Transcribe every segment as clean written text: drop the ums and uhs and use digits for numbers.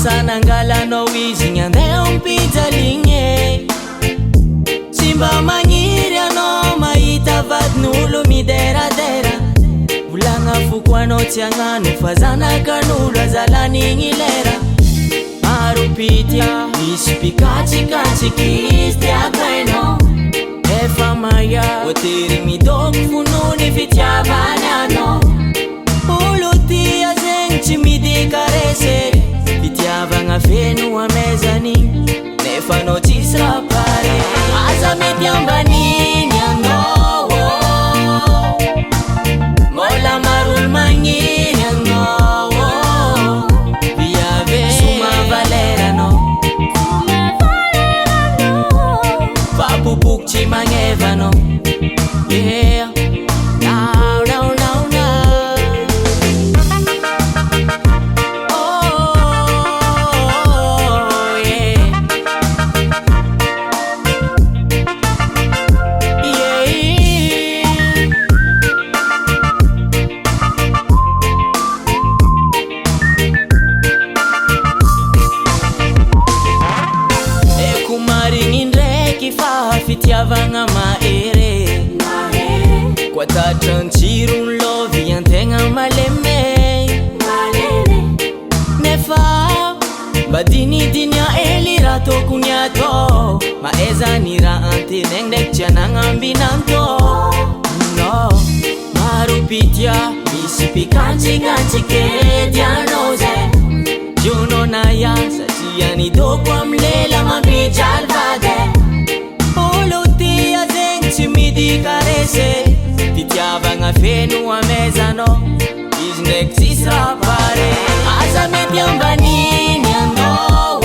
Asa nangalanao izy nyandeha ampijaligny Tsy mba magniry anao mahita vadin'olo mideradera Volagna foko anao tsy agnano fa zanakan'olo azalan'igny lera Maro pity misy pikatsikatiky izy tiako hainao Efa maia voatery midoko fonony fitiavany anao Olo tia zegny tsy midikaresy Fitiavagna feno amezany Nefa anao tsisy raha pare Aza mety ambaniny anao Mbola marolo magniry anao Viave soma valera anao Vapopoky tsy magneva anao Yeah Now, now, now, now Oh, yeah Yeah Eko marigny ndraiky fa fitiavagna mahere Kwa tatrantsirony lovy antegna maleme Nefa mba dinidinia hely raha tokony atao Mahaizany raha antenegny ndraiky tsy anagnambinantao No, maro pitya misy pikatsikatiky edy anao zay Jonao na ya satria nidoko amy lela mampijaly vady Olo tia zegny tsy midikaresy Fitiavagna feno amezanao Izy ndraiky tsisy raha pare Aza mety ambaniny anao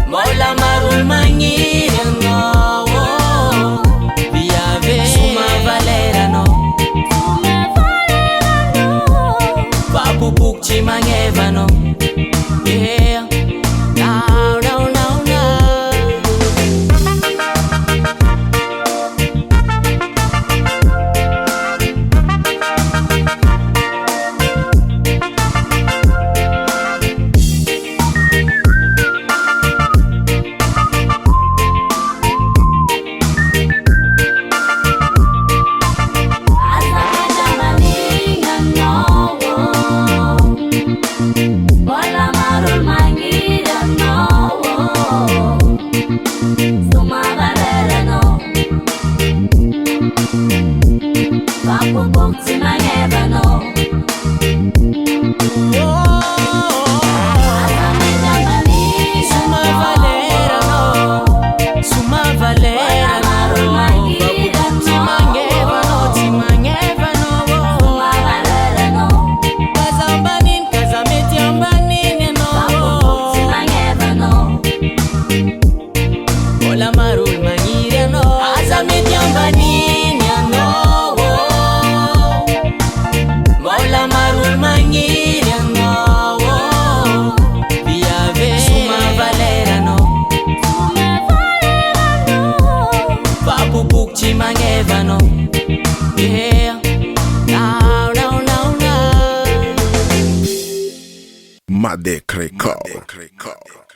Mbola marolo magniry anao Viave soma valera anao Vapopoky tsy magneva anao Yeah Now, now, now, now Yeah Now, now, now, now Madec Record.